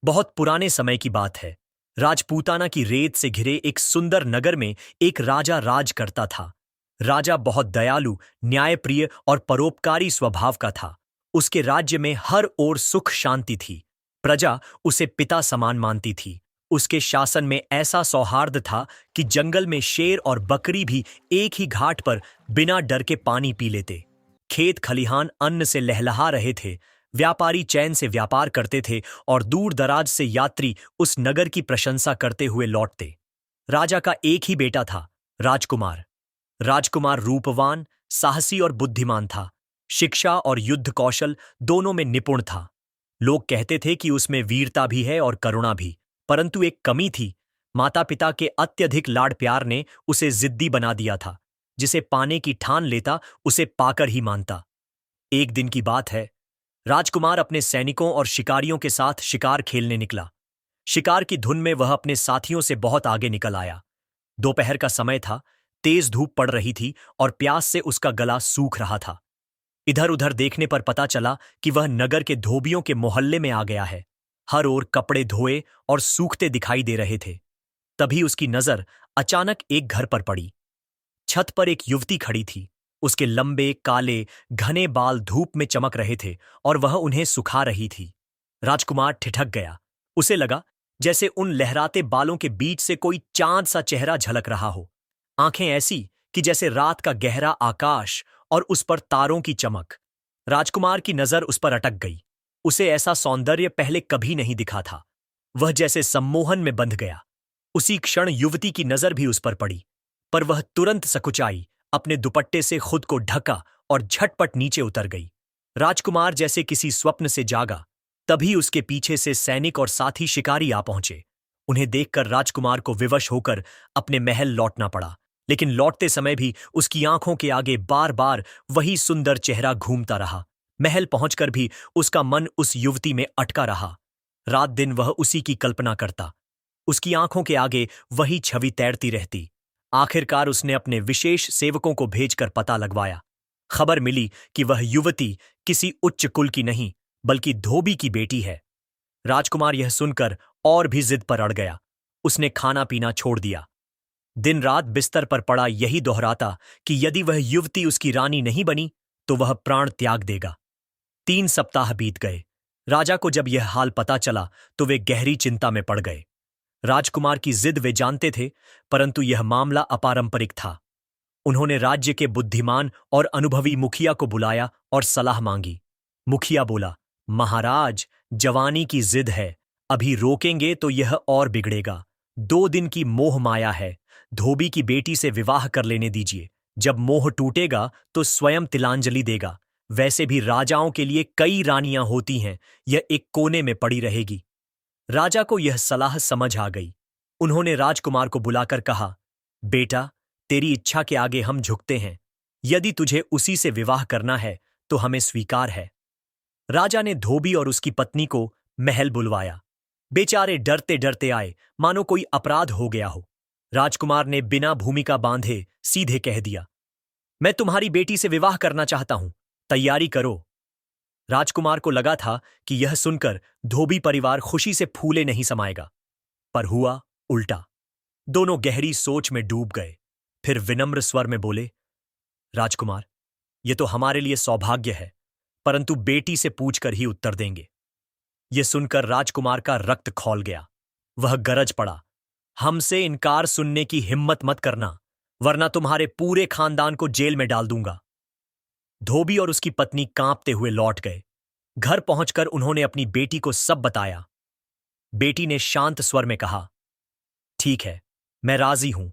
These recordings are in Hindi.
बहुत पुराने समय की बात है। राजपूताना की रेत से घिरे एक सुंदर नगर में एक राजा राज करता था। राजा बहुत दयालु, न्यायप्रिय और परोपकारी स्वभाव का था। उसके राज्य में हर ओर सुख शांति थी। प्रजा उसे पिता समान मानती थी। उसके शासन में ऐसा सौहार्द था कि जंगल में शेर और बकरी भी एक ही घाट पर बिना डर के पानी पी लेते। खेत खलिहान अन्न से लहलहा रहे थे। व्यापारी चैन से व्यापार करते थे और दूर दराज से यात्री उस नगर की प्रशंसा करते हुए लौटते। राजा का एक ही बेटा था, राजकुमार। राजकुमार रूपवान, साहसी और बुद्धिमान था। शिक्षा और युद्ध कौशल दोनों में निपुण था। लोग कहते थे कि उसमें वीरता भी है और करुणा भी, परंतु एक कमी थी। माता पिता के अत्यधिक लाड प्यार ने उसे जिद्दी बना दिया था। जिसे पाने की ठान लेता, उसे पाकर ही मानता। एक दिन की बात है। राजकुमार अपने सैनिकों और शिकारियों के साथ शिकार खेलने निकला। शिकार की धुन में वह अपने साथियों से बहुत आगे निकल आया। दोपहर का समय था, तेज धूप पड़ रही थी और प्यास से उसका गला सूख रहा था। इधर उधर देखने पर पता चला कि वह नगर के धोबियों के मोहल्ले में आ गया है। हर ओर कपड़े धोए और सूखते दिखाई दे रहे थे। तभी उसकी नजर अचानक एक घर पर पड़ी। छत पर एक युवती खड़ी थी। उसके लंबे काले घने बाल धूप में चमक रहे थे और वह उन्हें सुखा रही थी। राजकुमार ठिठक गया। उसे लगा जैसे उन लहराते बालों के बीच से कोई चांद सा चेहरा झलक रहा हो। आंखें ऐसी कि जैसे रात का गहरा आकाश और उस पर तारों की चमक। राजकुमार की नजर उस पर अटक गई। उसे ऐसा सौंदर्य पहले कभी नहीं दिखा था। वह जैसे सम्मोहन में बंध गया। उसी क्षण युवती की नजर भी उस पर पड़ी, पर वह तुरंत सकुचाई, अपने दुपट्टे से खुद को ढका और झटपट नीचे उतर गई। राजकुमार जैसे किसी स्वप्न से जागा। तभी उसके पीछे से सैनिक और साथी शिकारी आ पहुंचे। उन्हें देखकर राजकुमार को विवश होकर अपने महल लौटना पड़ा, लेकिन लौटते समय भी उसकी आंखों के आगे बार बार वही सुंदर चेहरा घूमता रहा। महल पहुंचकर भी उसका मन उस युवती में अटका रहा। रात दिन वह उसी की कल्पना करता। उसकी आंखों के आगे वही छवि तैरती रहती। आखिरकार उसने अपने विशेष सेवकों को भेजकर पता लगवाया। खबर मिली कि वह युवती किसी उच्च कुल की नहीं, बल्कि धोबी की बेटी है। राजकुमार यह सुनकर और भी जिद पर अड़ गया। उसने खाना पीना छोड़ दिया। दिन रात बिस्तर पर पड़ा यही दोहराता कि यदि वह युवती उसकी रानी नहीं बनी तो वह प्राण त्याग देगा। 3 सप्ताह बीत गए। राजा को जब यह हाल पता चला तो वे गहरी चिंता में पड़ गए। राजकुमार की जिद वे जानते थे, परंतु यह मामला अपारंपरिक था। उन्होंने राज्य के बुद्धिमान और अनुभवी मुखिया को बुलाया और सलाह मांगी। मुखिया बोला, महाराज, जवानी की जिद है। अभी रोकेंगे तो यह और बिगड़ेगा। 2 दिन की मोह माया है। धोबी की बेटी से विवाह कर लेने दीजिए। जब मोह टूटेगा तो स्वयं तिलांजलि देगा। वैसे भी राजाओं के लिए कई रानियां होती हैं। यह एक कोने में पड़ी रहेगी। राजा को यह सलाह समझ आ गई। उन्होंने राजकुमार को बुलाकर कहा, बेटा, तेरी इच्छा के आगे हम झुकते हैं। यदि तुझे उसी से विवाह करना है तो हमें स्वीकार है। राजा ने धोबी और उसकी पत्नी को महल बुलवाया। बेचारे डरते डरते आए, मानो कोई अपराध हो गया हो। राजकुमार ने बिना भूमिका बांधे सीधे कह दिया, मैं तुम्हारी बेटी से विवाह करना चाहता हूं, तैयारी करो। राजकुमार को लगा था कि यह सुनकर धोबी परिवार खुशी से फूले नहीं समाएगा, पर हुआ उल्टा। दोनों गहरी सोच में डूब गए। फिर विनम्र स्वर में बोले, राजकुमार, यह तो हमारे लिए सौभाग्य है, परंतु बेटी से पूछकर ही उत्तर देंगे। यह सुनकर राजकुमार का रक्त खौल गया। वह गरज पड़ा, हमसे इनकार सुनने की हिम्मत मत करना, वरना तुम्हारे पूरे खानदान को जेल में डाल दूंगा। धोबी और उसकी पत्नी कांपते हुए लौट गए। घर पहुंचकर उन्होंने अपनी बेटी को सब बताया। बेटी ने शांत स्वर में कहा, ठीक है, मैं राजी हूं,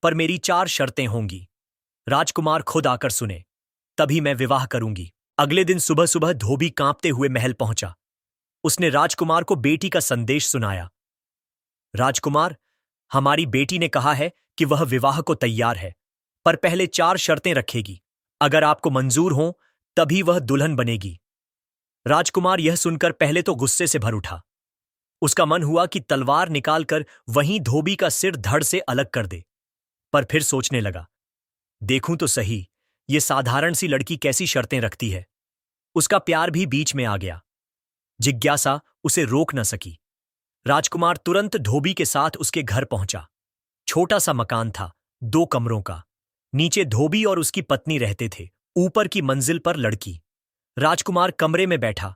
पर मेरी 4 शर्तें होंगी। राजकुमार खुद आकर सुने, तभी मैं विवाह करूंगी। अगले दिन सुबह सुबह धोबी कांपते हुए महल पहुंचा। उसने राजकुमार को बेटी का संदेश सुनाया। राजकुमार, हमारी बेटी ने कहा है कि वह विवाह को तैयार है, पर पहले 4 शर्तें रखेगी। अगर आपको मंजूर हो तभी वह दुल्हन बनेगी। राजकुमार यह सुनकर पहले तो गुस्से से भर उठा। उसका मन हुआ कि तलवार निकालकर वहीं धोबी का सिर धड़ से अलग कर दे, पर फिर सोचने लगा, देखूं तो सही, ये साधारण सी लड़की कैसी शर्तें रखती है। उसका प्यार भी बीच में आ गया। जिज्ञासा उसे रोक न सकी। राजकुमार तुरंत धोबी के साथ उसके घर पहुंचा। छोटा सा मकान था, 2 कमरों का। नीचे धोबी और उसकी पत्नी रहते थे, ऊपर की मंजिल पर लड़की। राजकुमार कमरे में बैठा।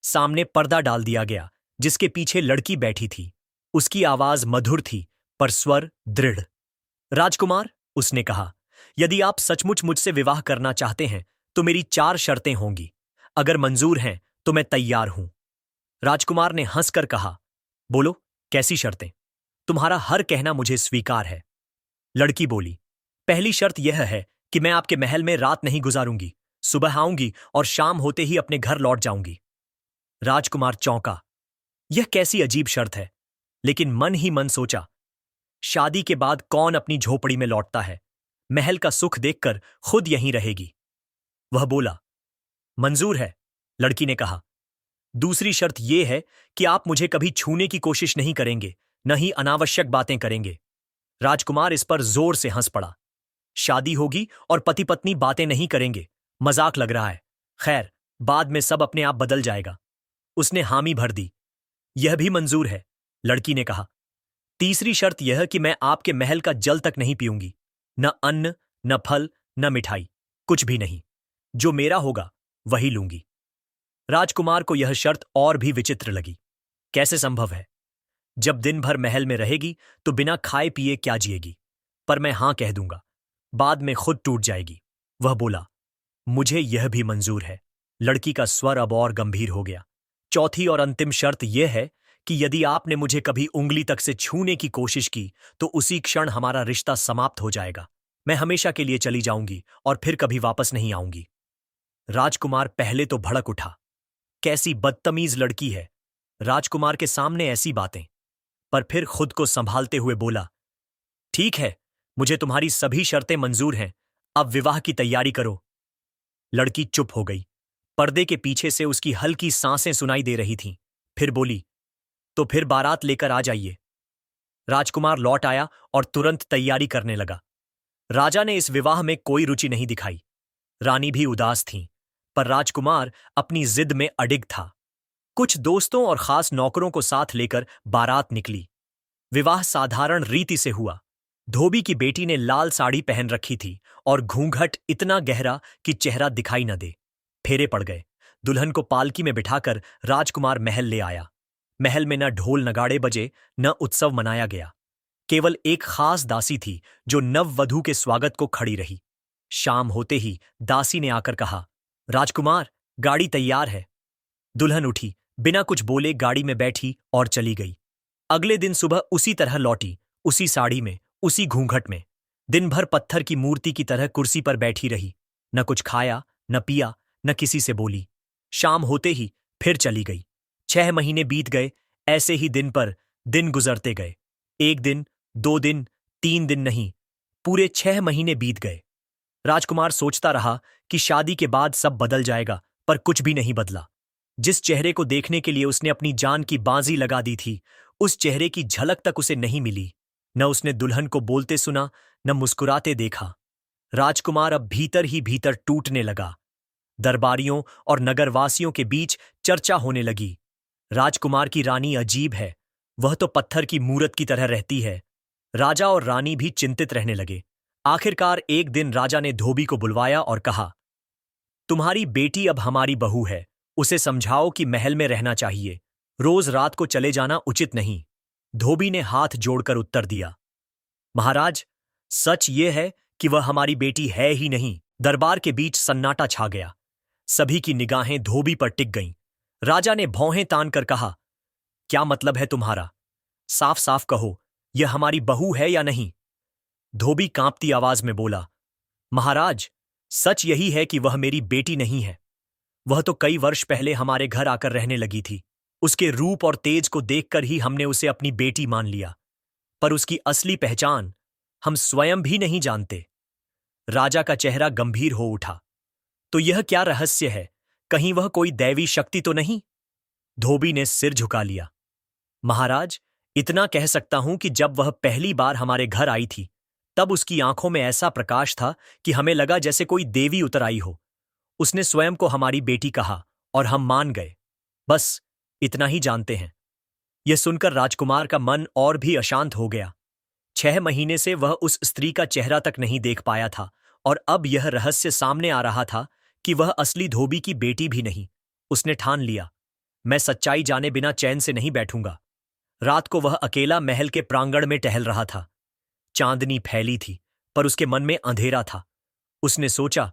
सामने पर्दा डाल दिया गया, जिसके पीछे लड़की बैठी थी। उसकी आवाज मधुर थी, पर स्वर दृढ़। राजकुमार, उसने कहा, यदि आप सचमुच मुझसे विवाह करना चाहते हैं तो मेरी 4 शर्तें होंगी। अगर मंजूर हैं तो मैं तैयार हूं। राजकुमार ने हंसकर कहा, बोलो, कैसी शर्तें? तुम्हारा हर कहना मुझे स्वीकार है। लड़की बोली, पहली शर्त यह है कि मैं आपके महल में रात नहीं गुजारूंगी। सुबह आऊंगी और शाम होते ही अपने घर लौट जाऊंगी। राजकुमार चौंका। यह कैसी अजीब शर्त है? लेकिन मन ही मन सोचा, शादी के बाद कौन अपनी झोपड़ी में लौटता है? महल का सुख देखकर खुद यहीं रहेगी। वह बोला, मंजूर है, लड़की ने कहा। दूसरी शर्त यह है कि आप मुझे कभी छूने की कोशिश नहीं करेंगे, न ही अनावश्यक बातें करेंगे। राजकुमार इस पर जोर से हंस पड़ा। शादी होगी और पति पत्नी बातें नहीं करेंगे, मजाक लग रहा है। खैर, बाद में सब अपने आप बदल जाएगा। उसने हामी भर दी। यह भी मंजूर है, लड़की ने कहा। तीसरी शर्त यह कि मैं आपके महल का जल तक नहीं पीऊंगी। न अन्न, न फल, न मिठाई, कुछ भी नहीं। जो मेरा होगा वही लूंगी। राजकुमार को यह शर्त और भी विचित्र लगी। कैसे संभव है? जब दिन भर महल में रहेगी तो बिना खाए पिए क्या जिएगी? पर मैं हां कह दूंगा, बाद में खुद टूट जाएगी। वह बोला, मुझे यह भी मंजूर है। लड़की का स्वर अब और गंभीर हो गया। चौथी और अंतिम शर्त यह है कि यदि आपने मुझे कभी उंगली तक से छूने की कोशिश की तो उसी क्षण हमारा रिश्ता समाप्त हो जाएगा। मैं हमेशा के लिए चली जाऊंगी और फिर कभी वापस नहीं आऊंगी। राजकुमार पहले तो भड़क उठा। कैसी बदतमीज लड़की है, राजकुमार के सामने ऐसी बातें। पर फिर खुद को संभालते हुए बोला, ठीक है, मुझे तुम्हारी सभी शर्तें मंजूर हैं। अब विवाह की तैयारी करो। लड़की चुप हो गई। पर्दे के पीछे से उसकी हल्की सांसें सुनाई दे रही थीं। फिर बोली, तो फिर बारात लेकर आ जाइए। राजकुमार लौट आया और तुरंत तैयारी करने लगा। राजा ने इस विवाह में कोई रुचि नहीं दिखाई। रानी भी उदास थी, पर राजकुमार अपनी जिद में अडिग था। कुछ दोस्तों और खास नौकरों को साथ लेकर बारात निकली। विवाह साधारण रीति से हुआ। धोबी की बेटी ने लाल साड़ी पहन रखी थी और घूंघट इतना गहरा कि चेहरा दिखाई न दे। फेरे पड़ गए। दुल्हन को पालकी में बिठाकर राजकुमार महल ले आया। महल में न ढोल नगाड़े बजे, न उत्सव मनाया गया। केवल एक खास दासी थी जो नववधू के स्वागत को खड़ी रही। शाम होते ही दासी ने आकर कहा, राजकुमार, गाड़ी तैयार है। दुल्हन उठी, बिना कुछ बोले गाड़ी में बैठी और चली गई। अगले दिन सुबह उसी तरह लौटी, उसी साड़ी में, उसी घूंघट में। दिन भर पत्थर की मूर्ति की तरह कुर्सी पर बैठी रही। न कुछ खाया, न पिया, न किसी से बोली। शाम होते ही फिर चली गई। 6 महीने बीत गए। ऐसे ही दिन पर दिन गुजरते गए। 1 दिन, 2 दिन, 3 दिन नहीं, पूरे 6 महीने बीत गए। राजकुमार सोचता रहा कि शादी के बाद सब बदल जाएगा, पर कुछ भी नहीं बदला। जिस चेहरे को देखने के लिए उसने अपनी जान की बाजी लगा दी थी, उस चेहरे की झलक तक उसे नहीं मिली। न उसने दुल्हन को बोलते सुना, न मुस्कुराते देखा। राजकुमार अब भीतर ही भीतर टूटने लगा। दरबारियों और नगरवासियों के बीच चर्चा होने लगी। राजकुमार की रानी अजीब है, वह तो पत्थर की मूरत की तरह रहती है। राजा और रानी भी चिंतित रहने लगे। आखिरकार एक दिन राजा ने धोबी को बुलवाया और कहा, तुम्हारी बेटी अब हमारी बहू है, उसे समझाओ कि महल में रहना चाहिए, रोज रात को चले जाना उचित नहीं। धोबी ने हाथ जोड़कर उत्तर दिया, महाराज, सच ये है कि वह हमारी बेटी है ही नहीं। दरबार के बीच सन्नाटा छा गया। सभी की निगाहें धोबी पर टिक गईं। राजा ने भौहें तान कर कहा, क्या मतलब है तुम्हारा? साफ साफ कहो, यह हमारी बहू है या नहीं? धोबी कांपती आवाज में बोला, महाराज, सच यही है कि वह मेरी बेटी नहीं है। वह तो कई वर्ष पहले हमारे घर आकर रहने लगी थी। उसके रूप और तेज को देखकर ही हमने उसे अपनी बेटी मान लिया, पर उसकी असली पहचान हम स्वयं भी नहीं जानते। राजा का चेहरा गंभीर हो उठा। तो यह क्या रहस्य है? कहीं वह कोई दैवी शक्ति तो नहीं? धोबी ने सिर झुका लिया। महाराज, इतना कह सकता हूं कि जब वह पहली बार हमारे घर आई थी, तब उसकी आंखों में ऐसा प्रकाश था कि हमें लगा जैसे कोई देवी उतर आई हो। उसने स्वयं को हमारी बेटी कहा और हम मान गए। बस इतना ही जानते हैं। यह सुनकर राजकुमार का मन और भी अशांत हो गया। 6 महीने से वह उस स्त्री का चेहरा तक नहीं देख पाया था और अब यह रहस्य सामने आ रहा था कि वह असली धोबी की बेटी भी नहीं। उसने ठान लिया, मैं सच्चाई जाने बिना चैन से नहीं बैठूंगा। रात को वह अकेला महल के प्रांगण में टहल रहा था। चांदनी फैली थी, पर उसके मन में अंधेरा था। उसने सोचा,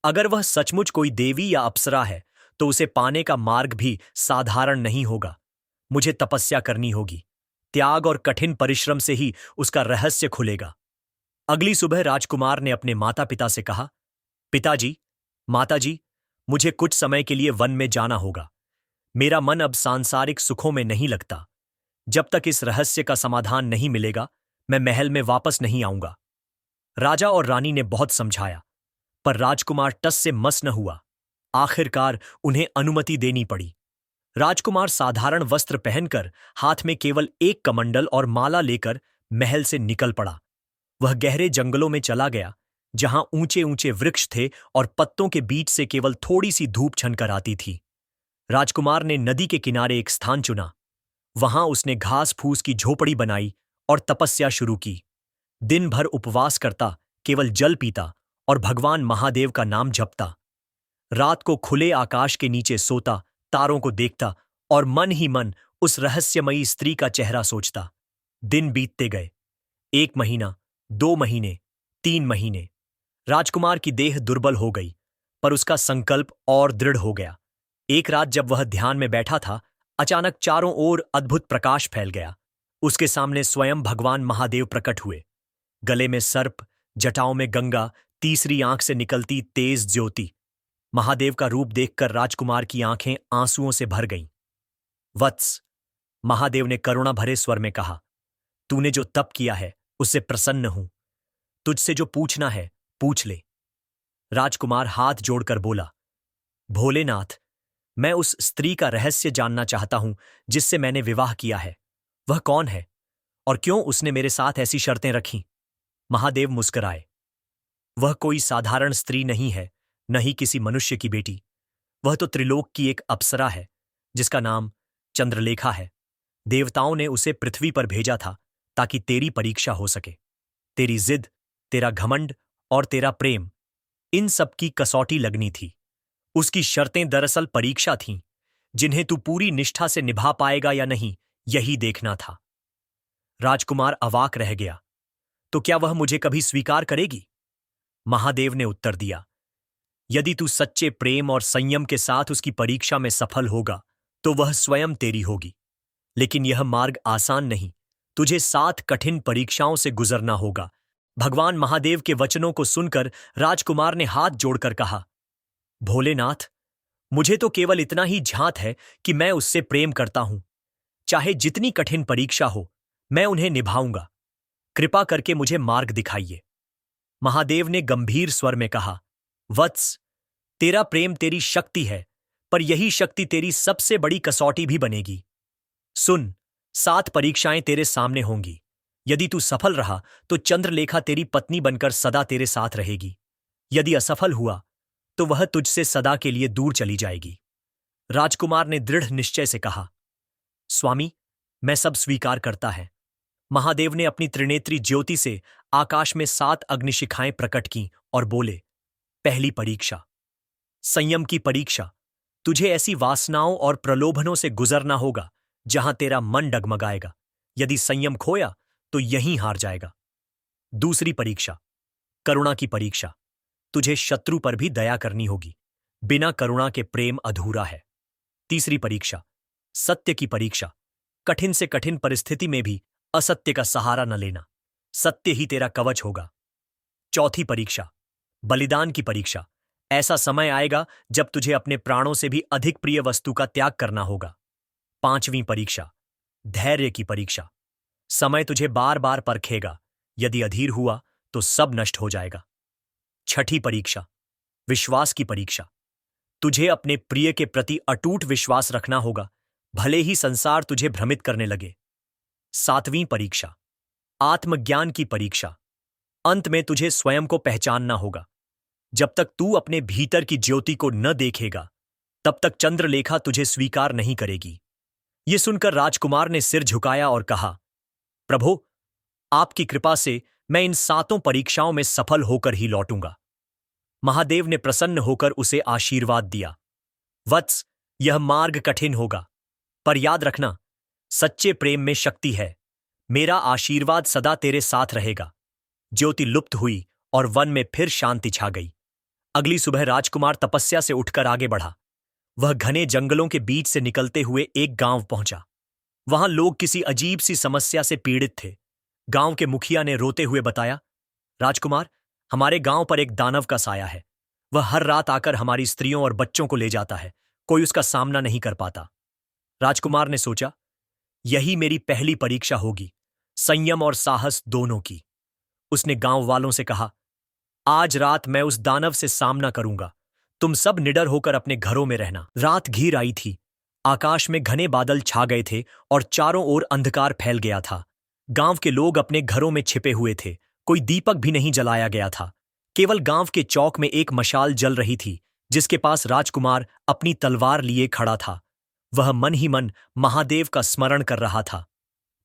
अगर वह सचमुच कोई देवी या अप्सरा है तो उसे पाने का मार्ग भी साधारण नहीं होगा। मुझे तपस्या करनी होगी। त्याग और कठिन परिश्रम से ही उसका रहस्य खुलेगा। अगली सुबह राजकुमार ने अपने माता पिता से कहा, पिताजी, माताजी, मुझे कुछ समय के लिए वन में जाना होगा। मेरा मन अब सांसारिक सुखों में नहीं लगता। जब तक इस रहस्य का समाधान नहीं मिलेगा, मैं महल में वापस नहीं आऊंगा। राजा और रानी ने बहुत समझाया, पर राजकुमार टस से मस न हुआ। आखिरकार उन्हें अनुमति देनी पड़ी। राजकुमार साधारण वस्त्र पहनकर हाथ में केवल एक कमंडल और माला लेकर महल से निकल पड़ा। वह गहरे जंगलों में चला गया, जहां ऊंचे ऊंचे वृक्ष थे और पत्तों के बीच से केवल थोड़ी सी धूप छनकर आती थी। राजकुमार ने नदी के किनारे एक स्थान चुना। वहां उसने घास फूस की झोपड़ी बनाई और तपस्या शुरू की। दिन भर उपवास करता, केवल जल पीता और भगवान महादेव का नाम जपता। रात को खुले आकाश के नीचे सोता, तारों को देखता और मन ही मन उस रहस्यमयी स्त्री का चेहरा सोचता। दिन बीतते गए। 1 महीना, 2 महीने, 3 महीने। राजकुमार की देह दुर्बल हो गई, पर उसका संकल्प और दृढ़ हो गया। एक रात जब वह ध्यान में बैठा था, अचानक चारों ओर अद्भुत प्रकाश फैल गया। उसके सामने स्वयं भगवान महादेव प्रकट हुए। गले में सर्प, जटाओं में गंगा, तीसरी आंख से निकलती तेज ज्योति। महादेव का रूप देखकर राजकुमार की आंखें आंसुओं से भर गईं। वत्स, महादेव ने करुणा भरे स्वर में कहा, तूने जो तप किया है उससे प्रसन्न हूं। तुझसे जो पूछना है पूछ ले। राजकुमार हाथ जोड़कर बोला, भोलेनाथ, मैं उस स्त्री का रहस्य जानना चाहता हूं जिससे मैंने विवाह किया है। वह कौन है और क्यों उसने मेरे साथ ऐसी शर्तें रखीं? महादेव मुस्कुराए, वह कोई साधारण स्त्री नहीं है, न ही किसी मनुष्य की बेटी। वह तो त्रिलोक की एक अप्सरा है, जिसका नाम चंद्रलेखा है। देवताओं ने उसे पृथ्वी पर भेजा था ताकि तेरी परीक्षा हो सके। तेरी जिद, तेरा घमंड और तेरा प्रेम, इन सब की कसौटी लगनी थी। उसकी शर्तें दरअसल परीक्षा थीं, जिन्हें तू पूरी निष्ठा से निभा पाएगा या नहीं, यही देखना था। राजकुमार अवाक रह गया। तो क्या वह मुझे कभी स्वीकार करेगी? महादेव ने उत्तर दिया, यदि तू सच्चे प्रेम और संयम के साथ उसकी परीक्षा में सफल होगा तो वह स्वयं तेरी होगी। लेकिन यह मार्ग आसान नहीं। तुझे 7 कठिन परीक्षाओं से गुजरना होगा। भगवान महादेव के वचनों को सुनकर राजकुमार ने हाथ जोड़कर कहा, भोलेनाथ, मुझे तो केवल इतना ही झांत है कि मैं उससे प्रेम करता हूं। चाहे जितनी कठिन परीक्षा हो, मैं उन्हें निभाऊंगा। कृपा करके मुझे मार्ग दिखाइए। महादेव ने गंभीर स्वर में कहा, वत्स, तेरा प्रेम तेरी शक्ति है, पर यही शक्ति तेरी सबसे बड़ी कसौटी भी बनेगी। सुन, 7 परीक्षाएं तेरे सामने होंगी। यदि तू सफल रहा तो चंद्रलेखा तेरी पत्नी बनकर सदा तेरे साथ रहेगी। यदि असफल हुआ तो वह तुझसे सदा के लिए दूर चली जाएगी। राजकुमार ने दृढ़ निश्चय से कहा, स्वामी, मैं सब स्वीकार करता है। महादेव ने अपनी त्रिनेत्री ज्योति से आकाश में 7 अग्निशिखाएं प्रकट कीं और बोले, पहली परीक्षा, संयम की परीक्षा। तुझे ऐसी वासनाओं और प्रलोभनों से गुजरना होगा जहां तेरा मन डगमगाएगा। यदि संयम खोया तो यहीं हार जाएगा। दूसरी परीक्षा, करुणा की परीक्षा। तुझे शत्रु पर भी दया करनी होगी। बिना करुणा के प्रेम अधूरा है। तीसरी परीक्षा, सत्य की परीक्षा। कठिन से कठिन परिस्थिति में भी असत्य का सहारा न लेना। सत्य ही तेरा कवच होगा। चौथी परीक्षा, बलिदान की परीक्षा। ऐसा समय आएगा जब तुझे अपने प्राणों से भी अधिक प्रिय वस्तु का त्याग करना होगा। पांचवीं परीक्षा, धैर्य की परीक्षा। समय तुझे बार बार परखेगा। यदि अधीर हुआ तो सब नष्ट हो जाएगा। छठी परीक्षा, विश्वास की परीक्षा। तुझे अपने प्रिय के प्रति अटूट विश्वास रखना होगा, भले ही संसार तुझे भ्रमित करने लगे। सातवीं परीक्षा, आत्मज्ञान की परीक्षा। अंत में तुझे स्वयं को पहचानना होगा। जब तक तू अपने भीतर की ज्योति को न देखेगा, तब तक चंद्रलेखा तुझे स्वीकार नहीं करेगी। ये सुनकर राजकुमार ने सिर झुकाया और कहा, प्रभु, आपकी कृपा से मैं इन 7 परीक्षाओं में सफल होकर ही लौटूंगा। महादेव ने प्रसन्न होकर उसे आशीर्वाद दिया। वत्स, यह मार्ग कठिन होगा, पर याद रखना, सच्चे प्रेम में शक्ति है। मेरा आशीर्वाद सदा तेरे साथ रहेगा। ज्योति लुप्त हुई और वन में फिर शांति छा गई। अगली सुबह राजकुमार तपस्या से उठकर आगे बढ़ा। वह घने जंगलों के बीच से निकलते हुए एक गांव पहुंचा। वहां लोग किसी अजीब सी समस्या से पीड़ित थे। गांव के मुखिया ने रोते हुए बताया, राजकुमार, हमारे गांव पर एक दानव का साया है। वह हर रात आकर हमारी स्त्रियों और बच्चों को ले जाता है। कोई उसका सामना नहीं कर पाता। राजकुमार ने सोचा, यही मेरी पहली परीक्षा होगी, संयम और साहस दोनों की। उसने गांव वालों से कहा, आज रात मैं उस दानव से सामना करूंगा। तुम सब निडर होकर अपने घरों में रहना। रात घिर आई थी। आकाश में घने बादल छा गए थे और चारों ओर अंधकार फैल गया था। गांव के लोग अपने घरों में छिपे हुए थे। कोई दीपक भी नहीं जलाया गया था। केवल गांव के चौक में एक मशाल जल रही थी, जिसके पास राजकुमार अपनी तलवार लिए खड़ा था। वह मन ही मन महादेव का स्मरण कर रहा था।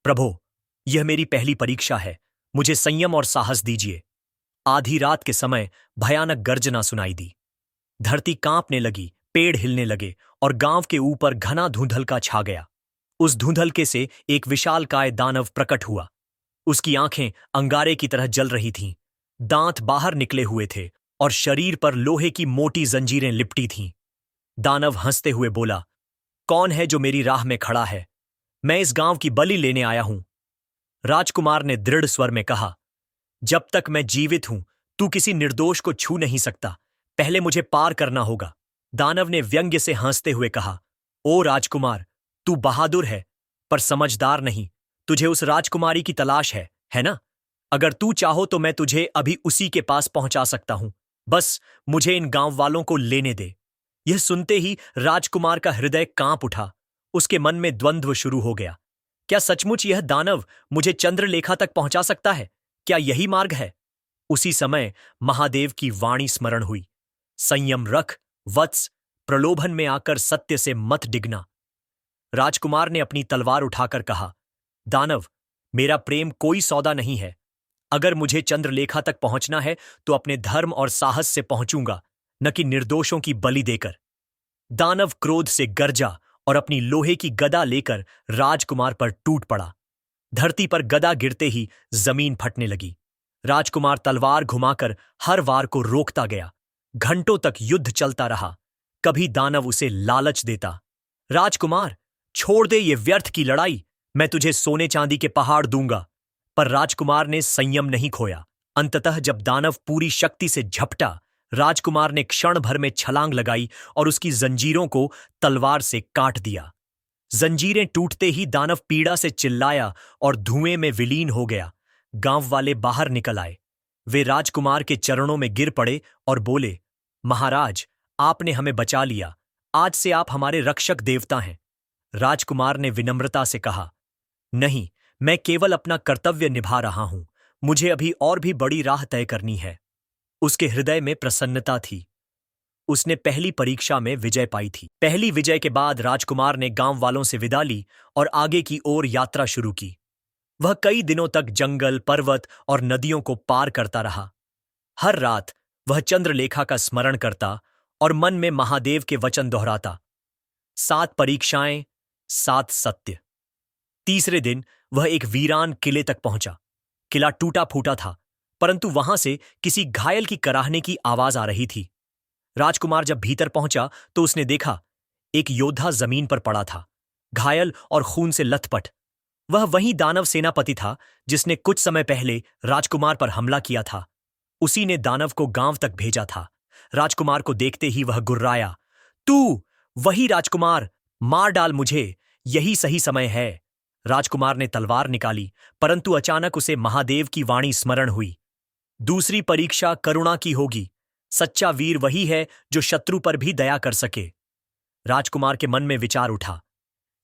प्रभो, यह मेरी पहली परीक्षा है। मुझे संयम और साहस दीजिए। आधी रात के समय भयानक गर्जना सुनाई दी। धरती कांपने लगी, पेड़ हिलने लगे और गांव के ऊपर घना धुंधलका छा गया। उस धुंधलके से एक विशालकाय दानव प्रकट हुआ। उसकी आंखें अंगारे की तरह जल रही थीं, दांत बाहर निकले हुए थे और शरीर पर लोहे की मोटी जंजीरें लिपटी थीं। दानव हंसते हुए बोला, कौन है जो मेरी राह में खड़ा है? मैं इस गांव की बलि लेने आया हूं। राजकुमार ने दृढ़ स्वर में कहा, जब तक मैं जीवित हूं, तू किसी निर्दोष को छू नहीं सकता। पहले मुझे पार करना होगा। दानव ने व्यंग्य से हंसते हुए कहा, ओ राजकुमार, तू बहादुर है, पर समझदार नहीं। तुझे उस राजकुमारी की तलाश है ना? अगर तू चाहो तो मैं तुझे अभी उसी के पास पहुंचा सकता हूं। बस मुझे इन गांव वालों को लेने दे। यह सुनते ही राजकुमार का हृदय कांप उठा। उसके मन में द्वंद्व शुरू हो गया। क्या सचमुच यह दानव मुझे चंद्रलेखा तक पहुंचा सकता है? क्या यही मार्ग है? उसी समय महादेव की वाणी स्मरण हुई, संयम रख वत्स, प्रलोभन में आकर सत्य से मत डिगना। राजकुमार ने अपनी तलवार उठाकर कहा, दानव, मेरा प्रेम कोई सौदा नहीं है। अगर मुझे चंद्रलेखा तक पहुंचना है तो अपने धर्म और साहस से पहुंचूंगा, न कि निर्दोषों की बलि देकर। दानव क्रोध से गरजा और अपनी लोहे की गदा लेकर राजकुमार पर टूट पड़ा। धरती पर गदा गिरते ही जमीन फटने लगी। राजकुमार तलवार घुमाकर हर वार को रोकता गया। घंटों तक युद्ध चलता रहा। कभी दानव उसे लालच देता, राजकुमार, छोड़ दे ये व्यर्थ की लड़ाई, मैं तुझे सोने चांदी के पहाड़ दूंगा। पर राजकुमार ने संयम नहीं खोया। अंततः जब दानव पूरी शक्ति से झपटा, राजकुमार ने क्षण भर में छलांग लगाई और उसकी जंजीरों को तलवार से काट दिया। जंजीरें टूटते ही दानव पीड़ा से चिल्लाया और धुएं में विलीन हो गया। गांव वाले बाहर निकल आए। वे राजकुमार के चरणों में गिर पड़े और बोले, महाराज, आपने हमें बचा लिया। आज से आप हमारे रक्षक देवता हैं। राजकुमार ने विनम्रता से कहा, नहीं, मैं केवल अपना कर्तव्य निभा रहा हूं। मुझे अभी और भी बड़ी राह तय करनी है। उसके हृदय में प्रसन्नता थी। उसने पहली परीक्षा में विजय पाई थी। पहली विजय के बाद राजकुमार ने गांव वालों से विदा ली और आगे की ओर यात्रा शुरू की। वह कई दिनों तक जंगल, पर्वत और नदियों को पार करता रहा। हर रात वह चंद्रलेखा का स्मरण करता और मन में महादेव के वचन दोहराता, 7 परीक्षाएं, 7 सत्य। तीसरे दिन वह एक वीरान किले तक पहुंचा। किला टूटा फूटा था, परंतु वहां से किसी घायल की कराहने की आवाज आ रही थी। राजकुमार जब भीतर पहुंचा तो उसने देखा, एक योद्धा जमीन पर पड़ा था, घायल और खून से लथपथ। वह वही दानव सेनापति था जिसने कुछ समय पहले राजकुमार पर हमला किया था। उसी ने दानव को गांव तक भेजा था। राजकुमार को देखते ही वह गुर्राया, तू वही राजकुमार, मार डाल मुझे, यही सही समय है। राजकुमार ने तलवार निकाली, परंतु अचानक उसे महादेव की वाणी स्मरण हुई, दूसरी परीक्षा करुणा की होगी। सच्चा वीर वही है जो शत्रु पर भी दया कर सके। राजकुमार के मन में विचार उठा,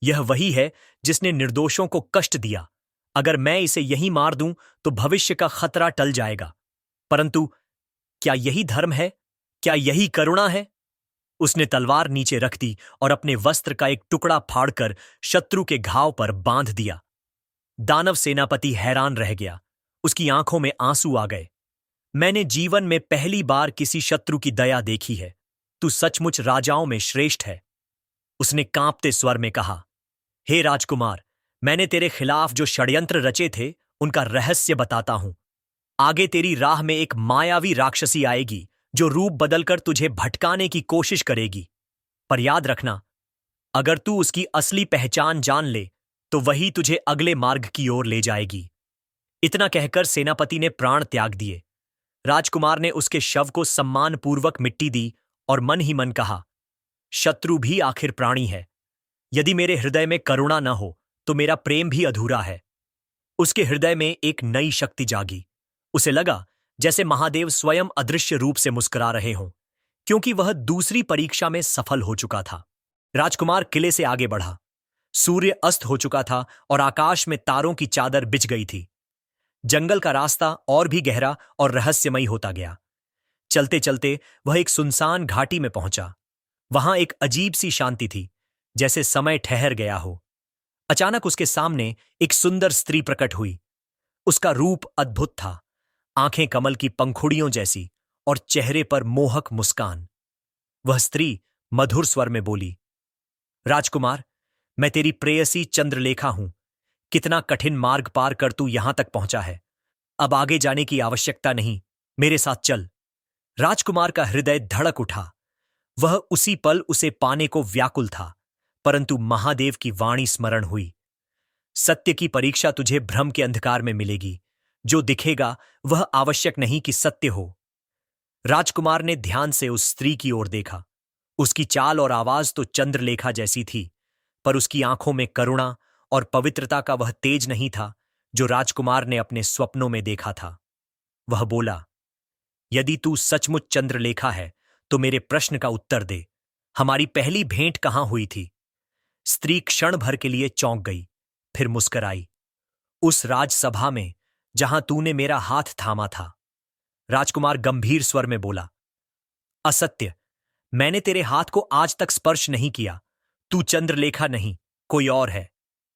यह वही है जिसने निर्दोषों को कष्ट दिया। अगर मैं इसे यहीं मार दूं तो भविष्य का खतरा टल जाएगा। परंतु क्या यही धर्म है? क्या यही करुणा है? उसने तलवार नीचे रख दी और अपने वस्त्र का एक टुकड़ा फाड़कर शत्रु के घाव पर बांध दिया। दानव सेनापति हैरान रह गया। उसकी आंखों में आंसू आ गए। मैंने जीवन में पहली बार किसी शत्रु की दया देखी है। तू सचमुच राजाओं में श्रेष्ठ है। उसने कांपते स्वर में कहा, हे राजकुमार, मैंने तेरे खिलाफ जो षड्यंत्र रचे थे उनका रहस्य बताता हूं। आगे तेरी राह में एक मायावी राक्षसी आएगी जो रूप बदलकर तुझे भटकाने की कोशिश करेगी। पर याद रखना, अगर तू उसकी असली पहचान जान ले तो वही तुझे अगले मार्ग की ओर ले जाएगी। इतना कहकर सेनापति ने प्राण त्याग दिए। राजकुमार ने उसके शव को सम्मानपूर्वक मिट्टी दी और मन ही मन कहा, शत्रु भी आखिर प्राणी है। यदि मेरे हृदय में करुणा न हो तो मेरा प्रेम भी अधूरा है। उसके हृदय में एक नई शक्ति जागी। उसे लगा जैसे महादेव स्वयं अदृश्य रूप से मुस्कुरा रहे हों, क्योंकि वह दूसरी परीक्षा में सफल हो चुका था। राजकुमार किले से आगे बढ़ा। सूर्य अस्त हो चुका था और आकाश में तारों की चादर बिछ गई थी। जंगल का रास्ता और भी गहरा और रहस्यमयी होता गया। चलते चलते वह एक सुनसान घाटी में पहुंचा। वहां एक अजीब सी शांति थी, जैसे समय ठहर गया हो। अचानक उसके सामने एक सुंदर स्त्री प्रकट हुई। उसका रूप अद्भुत था, आंखें कमल की पंखुड़ियों जैसी और चेहरे पर मोहक मुस्कान। वह स्त्री मधुर स्वर में बोली, राजकुमार, मैं तेरी प्रेयसी चंद्रलेखा हूं। कितना कठिन मार्ग पार कर तू यहां तक पहुंचा है। अब आगे जाने की आवश्यकता नहीं, मेरे साथ चल। राजकुमार का हृदय धड़क उठा। वह उसी पल उसे पाने को व्याकुल था, परंतु महादेव की वाणी स्मरण हुई। सत्य की परीक्षा तुझे भ्रम के अंधकार में मिलेगी। जो दिखेगा वह आवश्यक नहीं कि सत्य हो। राजकुमार ने ध्यान से उस स्त्री की ओर देखा। उसकी चाल और आवाज तो चंद्रलेखा जैसी थी, पर उसकी आंखों में करुणा और पवित्रता का वह तेज नहीं था जो राजकुमार ने अपने स्वप्नों में देखा था। वह बोला, यदि तू सचमुच चंद्रलेखा है तो मेरे प्रश्न का उत्तर दे। हमारी पहली भेंट कहां हुई थी? स्त्री क्षण भर के लिए चौंक गई, फिर मुस्कुराई। उस राजसभा में जहां तूने मेरा हाथ थामा था। राजकुमार गंभीर स्वर में बोला, असत्य, मैंने तेरे हाथ को आज तक स्पर्श नहीं किया। तू चंद्रलेखा नहीं, कोई और है।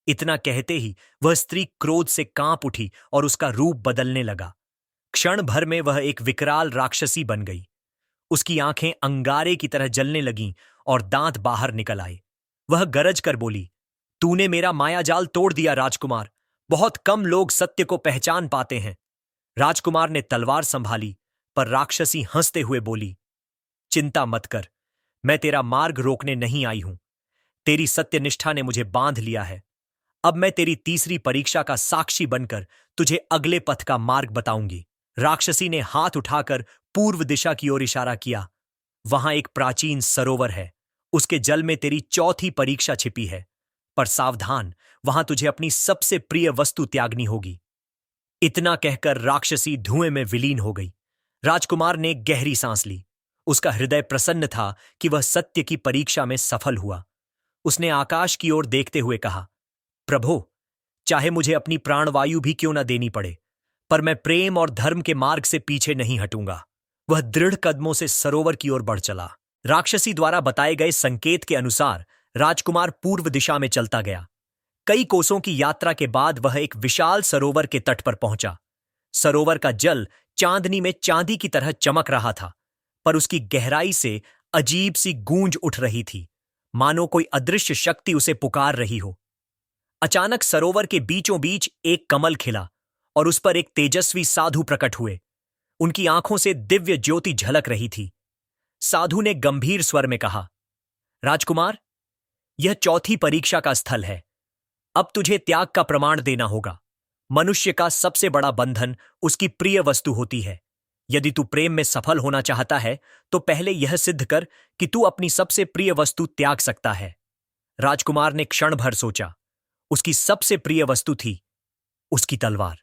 इतना कहते ही वह स्त्री क्रोध से कांप उठी और उसका रूप बदलने लगा। क्षण भर में वह एक विकराल राक्षसी बन गई। उसकी आंखें अंगारे की तरह जलने लगीं और दांत बाहर निकल आए। वह गरज कर बोली, तूने मेरा मायाजाल तोड़ दिया राजकुमार। बहुत कम लोग सत्य को पहचान पाते हैं। राजकुमार ने तलवार संभाली, पर राक्षसी हंसते हुए बोली, चिंता मत कर, मैं तेरा मार्ग रोकने नहीं आई हूं। तेरी सत्यनिष्ठा ने मुझे बांध लिया है। अब मैं तेरी तीसरी परीक्षा का साक्षी बनकर तुझे अगले पथ का मार्ग बताऊंगी। राक्षसी ने हाथ उठाकर पूर्व दिशा की ओर इशारा किया। वहां एक प्राचीन सरोवर है। उसके जल में तेरी चौथी परीक्षा छिपी है। पर सावधान, वहां तुझे अपनी सबसे प्रिय वस्तु त्यागनी होगी। इतना कहकर राक्षसी धुएं में विलीन हो गई। राजकुमार ने गहरी सांस ली। उसका हृदय प्रसन्न था कि वह सत्य की परीक्षा में सफल हुआ। उसने आकाश की ओर देखते हुए कहा, प्रभो, चाहे मुझे अपनी प्राणवायु भी क्यों न देनी पड़े, पर मैं प्रेम और धर्म के मार्ग से पीछे नहीं हटूंगा। वह दृढ़ कदमों से सरोवर की ओर बढ़ चला। राक्षसी द्वारा बताए गए संकेत के अनुसार राजकुमार पूर्व दिशा में चलता गया। कई कोसों की यात्रा के बाद वह एक विशाल सरोवर के तट पर पहुंचा। सरोवर का जल चांदनी में चांदी की तरह चमक रहा था, पर उसकी गहराई से अजीब सी गूंज उठ रही थी, मानो कोई अदृश्य शक्ति उसे पुकार रही हो। अचानक सरोवर के बीचों बीच एक कमल खिला और उस पर एक तेजस्वी साधु प्रकट हुए। उनकी आंखों से दिव्य ज्योति झलक रही थी। साधु ने गंभीर स्वर में कहा, राजकुमार, यह चौथी परीक्षा का स्थल है। अब तुझे त्याग का प्रमाण देना होगा। मनुष्य का सबसे बड़ा बंधन उसकी प्रिय वस्तु होती है। यदि तू प्रेम में सफल होना चाहता है तो पहले यह सिद्ध कर कि तू अपनी सबसे प्रिय वस्तु त्याग सकता है। राजकुमार ने क्षण भर सोचा। उसकी सबसे प्रिय वस्तु थी उसकी तलवार।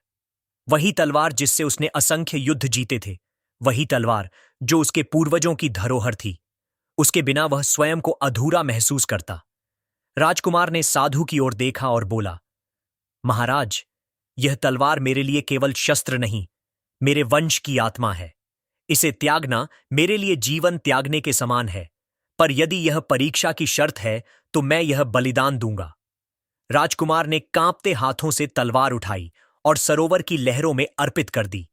वही तलवार जिससे उसने असंख्य युद्ध जीते थे, वही तलवार जो उसके पूर्वजों की धरोहर थी। उसके बिना वह स्वयं को अधूरा महसूस करता। राजकुमार ने साधु की ओर देखा और बोला, महाराज, यह तलवार मेरे लिए केवल शस्त्र नहीं, मेरे वंश की आत्मा है। इसे त्यागना मेरे लिए जीवन त्यागने के समान है। पर यदि यह परीक्षा की शर्त है तो मैं यह बलिदान दूंगा। राजकुमार ने कांपते हाथों से तलवार उठाई और सरोवर की लहरों में अर्पित कर दी।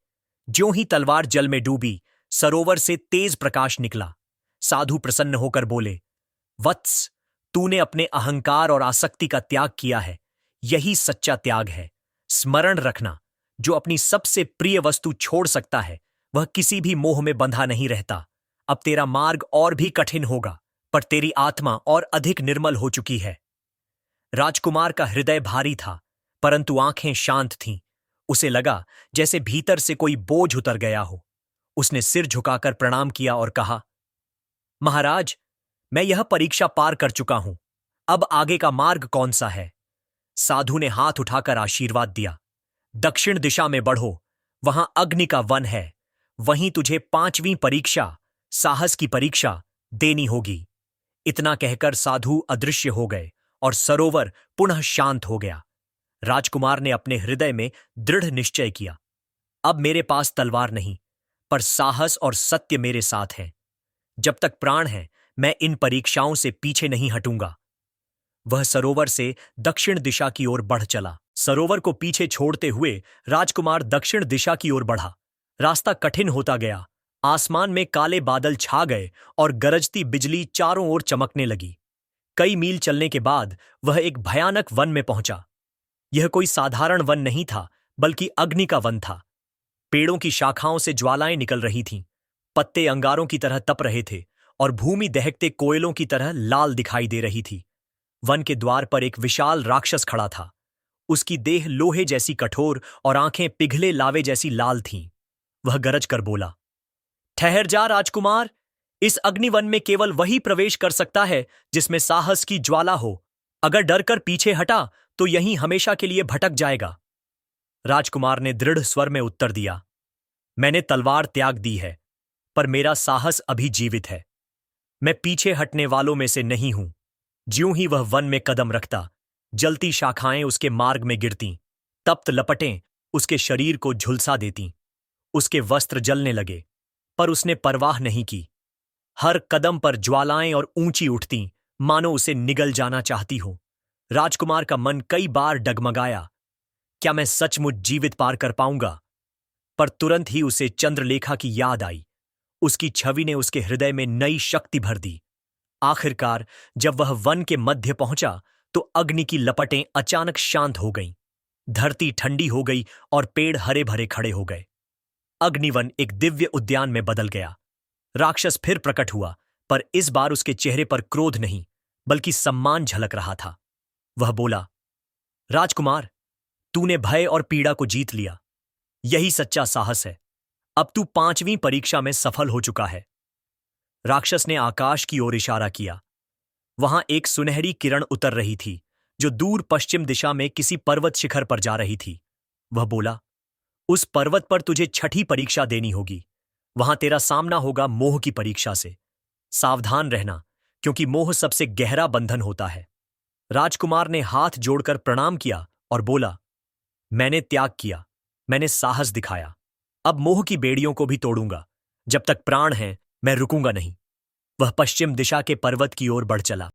ज्यों ही तलवार जल में डूबी, सरोवर से तेज प्रकाश निकला। साधु प्रसन्न होकर बोले, वत्स, तूने अपने अहंकार और आसक्ति का त्याग किया है। यही सच्चा त्याग है। स्मरण रखना, जो अपनी सबसे प्रिय वस्तु छोड़ सकता है वह किसी भी मोह में बंधा नहीं रहता। अब तेरा मार्ग और भी कठिन होगा, पर तेरी आत्मा और अधिक निर्मल हो चुकी है। राजकुमार का हृदय भारी था, परंतु आंखें शांत थीं। उसे लगा जैसे भीतर से कोई बोझ उतर गया हो। उसने सिर झुकाकर प्रणाम किया और कहा, महाराज, मैं यह परीक्षा पार कर चुका हूं। अब आगे का मार्ग कौन सा है? साधु ने हाथ उठाकर आशीर्वाद दिया। दक्षिण दिशा में बढ़ो, वहां अग्नि का वन है। वहीं तुझे 5वीं परीक्षा, साहस की परीक्षा देनी होगी। इतना कहकर साधु अदृश्य हो गए और सरोवर पुनः शांत हो गया। राजकुमार ने अपने हृदय में दृढ़ निश्चय किया, अब मेरे पास तलवार नहीं, पर साहस और सत्य मेरे साथ हैं। जब तक प्राण है, मैं इन परीक्षाओं से पीछे नहीं हटूंगा। वह सरोवर से दक्षिण दिशा की ओर बढ़ चला। सरोवर को पीछे छोड़ते हुए राजकुमार दक्षिण दिशा की ओर बढ़ा। रास्ता कठिन होता गया। आसमान में काले बादल छा गए और गरजती बिजली चारों ओर चमकने लगी। कई मील चलने के बाद वह एक भयानक वन में पहुंचा। यह कोई साधारण वन नहीं था, बल्कि अग्नि का वन था। पेड़ों की शाखाओं से ज्वालाएं निकल रही थीं। पत्ते अंगारों की तरह तप रहे थे और भूमि दहकते कोयलों की तरह लाल दिखाई दे रही थी। वन के द्वार पर एक विशाल राक्षस खड़ा था। उसकी देह लोहे जैसी कठोर और आंखें पिघले लावे जैसी लाल थीं। वह गरज कर बोला, ठहर जा राजकुमार, इस अग्निवन में केवल वही प्रवेश कर सकता है जिसमें साहस की ज्वाला हो। अगर डर कर पीछे हटा तो यहीं हमेशा के लिए भटक जाएगा। राजकुमार ने दृढ़ स्वर में उत्तर दिया, मैंने तलवार त्याग दी है, पर मेरा साहस अभी जीवित है। मैं पीछे हटने वालों में से नहीं हूं। ज्यों ही वह वन में कदम रखता, जलती शाखाएं उसके मार्ग में गिरतीं, तप्त लपटें उसके शरीर को झुलसा देतीं। उसके वस्त्र जलने लगे, पर उसने परवाह नहीं की। हर कदम पर ज्वालाएं और ऊंची उठतीं, मानो उसे निगल जाना चाहती हो। राजकुमार का मन कई बार डगमगाया, क्या मैं सचमुच जीवित पार कर पाऊंगा? पर तुरंत ही उसे चंद्रलेखा की याद आई। उसकी छवि ने उसके हृदय में नई शक्ति भर दी। आखिरकार जब वह वन के मध्य पहुंचा तो अग्नि की लपटें अचानक शांत हो गईं। धरती ठंडी हो गई और पेड़ हरे भरे खड़े हो गए। अग्निवन एक दिव्य उद्यान में बदल गया। राक्षस फिर प्रकट हुआ, पर इस बार उसके चेहरे पर क्रोध नहीं, बल्कि सम्मान झलक रहा था। वह बोला, राजकुमार, तूने भय और पीड़ा को जीत लिया। यही सच्चा साहस है। अब तू 5वीं परीक्षा में सफल हो चुका है। राक्षस ने आकाश की ओर इशारा किया। वहां एक सुनहरी किरण उतर रही थी, जो दूर पश्चिम दिशा में किसी पर्वत शिखर पर जा रही थी। वह बोला, उस पर्वत पर तुझे 6ठी परीक्षा देनी होगी। वहां तेरा सामना होगा मोह की परीक्षा से। सावधान रहना, क्योंकि मोह सबसे गहरा बंधन होता है। राजकुमार ने हाथ जोड़कर प्रणाम किया और बोला, मैंने त्याग किया, मैंने साहस दिखाया। अब मोह की बेड़ियों को भी तोड़ूंगा। जब तक प्राण है, मैं रुकूंगा नहीं। वह पश्चिम दिशा के पर्वत की ओर बढ़ चला।